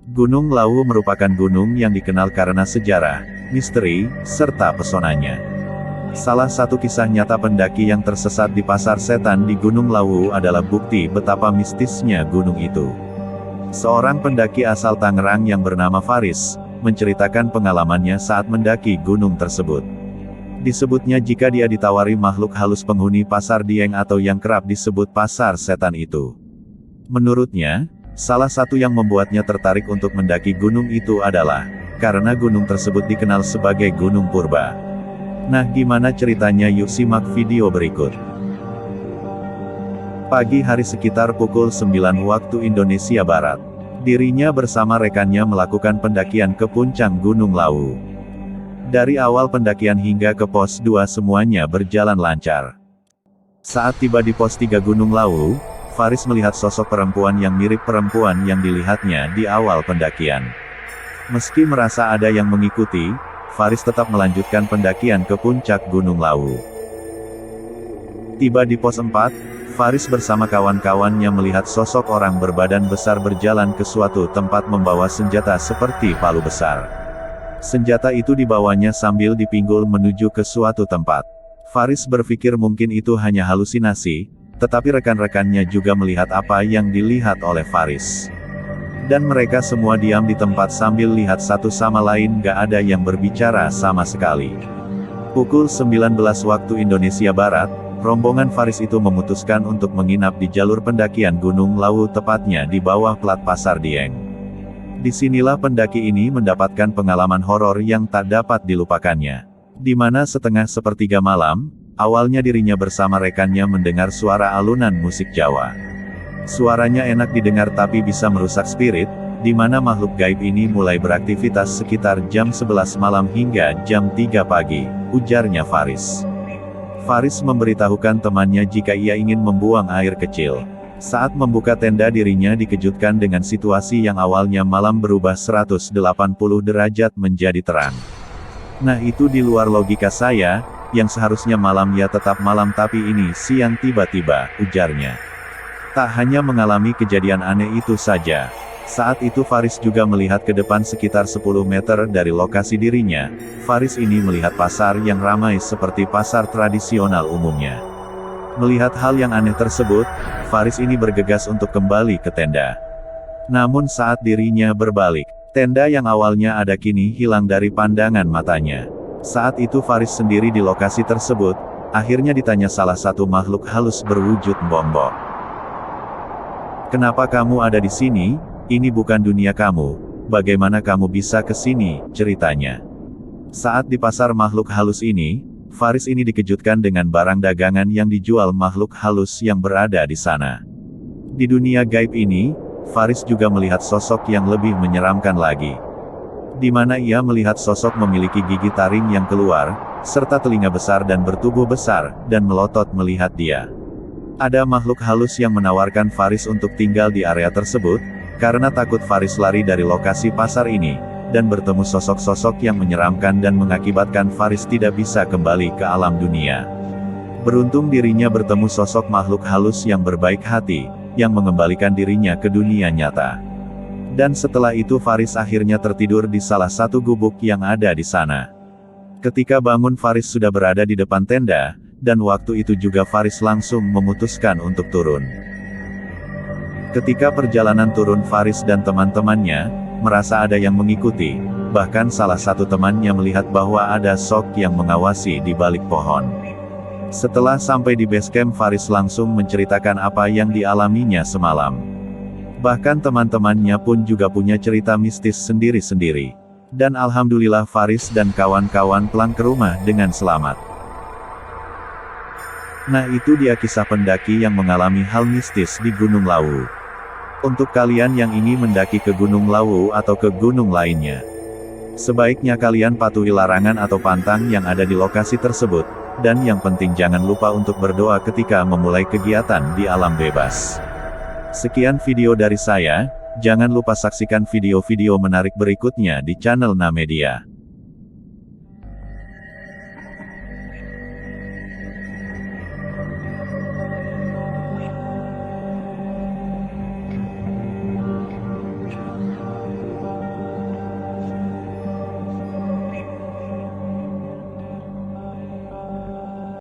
Gunung Lawu merupakan gunung yang dikenal karena sejarah, misteri, serta pesonanya. Salah satu kisah nyata pendaki yang tersesat di pasar setan di Gunung Lawu adalah bukti betapa mistisnya gunung itu. Seorang pendaki asal Tangerang yang bernama Faris, menceritakan pengalamannya saat mendaki gunung tersebut. Disebutnya jika dia ditawari makhluk halus penghuni pasar Dieng atau yang kerap disebut pasar setan itu. Menurutnya, salah satu yang membuatnya tertarik untuk mendaki gunung itu adalah, karena gunung tersebut dikenal sebagai Gunung Purba. Nah, gimana ceritanya? Yuk simak video berikut. Pagi hari sekitar pukul 9 waktu Indonesia Barat, dirinya bersama rekannya melakukan pendakian ke puncak Gunung Lawu. Dari awal pendakian hingga ke pos 2 semuanya berjalan lancar. Saat tiba di pos 3 Gunung Lawu, Faris melihat sosok perempuan yang mirip perempuan yang dilihatnya di awal pendakian. Meski merasa ada yang mengikuti, Faris tetap melanjutkan pendakian ke puncak Gunung Lawu. Tiba di pos 4, Faris bersama kawan-kawannya melihat sosok orang berbadan besar berjalan ke suatu tempat membawa senjata seperti palu besar. Senjata itu dibawanya sambil dipinggul menuju ke suatu tempat. Faris berpikir mungkin itu hanya halusinasi, tetapi rekan-rekannya juga melihat apa yang dilihat oleh Faris. Dan mereka semua diam di tempat sambil lihat satu sama lain, gak ada yang berbicara sama sekali. Pukul 19 waktu Indonesia Barat, rombongan Faris itu memutuskan untuk menginap di jalur pendakian Gunung Lawu, tepatnya di bawah plat pasar Dieng. Disinilah pendaki ini mendapatkan pengalaman horor yang tak dapat dilupakannya. Di mana setengah sepertiga malam, awalnya dirinya bersama rekannya mendengar suara alunan musik Jawa. Suaranya enak didengar tapi bisa merusak spirit, di mana makhluk gaib ini mulai beraktivitas sekitar jam 11 malam hingga jam 3 pagi, ujarnya Faris. Faris memberitahukan temannya jika ia ingin membuang air kecil. Saat membuka tenda dirinya dikejutkan dengan situasi yang awalnya malam berubah 180 derajat menjadi terang. Nah, itu di luar logika saya, yang seharusnya malam ya tetap malam tapi ini siang tiba-tiba, ujarnya. Tak hanya mengalami kejadian aneh itu saja. Saat itu Faris juga melihat ke depan sekitar 10 meter dari lokasi dirinya. Faris ini melihat pasar yang ramai seperti pasar tradisional umumnya. Melihat hal yang aneh tersebut, Faris ini bergegas untuk kembali ke tenda. Namun saat dirinya berbalik, tenda yang awalnya ada kini hilang dari pandangan matanya. Saat itu Faris sendiri di lokasi tersebut, akhirnya ditanya salah satu makhluk halus berwujud mbok-mbok. "Kenapa kamu ada di sini? Ini bukan dunia kamu, bagaimana kamu bisa ke sini?" ceritanya. Saat di pasar makhluk halus ini, Faris ini dikejutkan dengan barang dagangan yang dijual makhluk halus yang berada di sana. Di dunia gaib ini, Faris juga melihat sosok yang lebih menyeramkan lagi. Di mana ia melihat sosok memiliki gigi taring yang keluar, serta telinga besar dan bertubuh besar, dan melotot melihat dia. Ada makhluk halus yang menawarkan Faris untuk tinggal di area tersebut, karena takut Faris lari dari lokasi pasar ini, dan bertemu sosok-sosok yang menyeramkan dan mengakibatkan Faris tidak bisa kembali ke alam dunia. Beruntung dirinya bertemu sosok makhluk halus yang berbaik hati, yang mengembalikan dirinya ke dunia nyata. Dan setelah itu Faris akhirnya tertidur di salah satu gubuk yang ada di sana. Ketika bangun Faris sudah berada di depan tenda, dan waktu itu juga Faris langsung memutuskan untuk turun. Ketika perjalanan turun Faris dan teman-temannya, merasa ada yang mengikuti, bahkan salah satu temannya melihat bahwa ada sok yang mengawasi di balik pohon. Setelah sampai di base camp Faris langsung menceritakan apa yang dialaminya semalam. Bahkan teman-temannya pun juga punya cerita mistis sendiri-sendiri. Dan alhamdulillah Faris dan kawan-kawan pulang ke rumah dengan selamat. Nah, itu dia kisah pendaki yang mengalami hal mistis di Gunung Lawu. Untuk kalian yang ingin mendaki ke Gunung Lawu atau ke gunung lainnya, sebaiknya kalian patuhi larangan atau pantang yang ada di lokasi tersebut, dan yang penting jangan lupa untuk berdoa ketika memulai kegiatan di alam bebas. Sekian video dari saya, jangan lupa saksikan video-video menarik berikutnya di channel Namedia.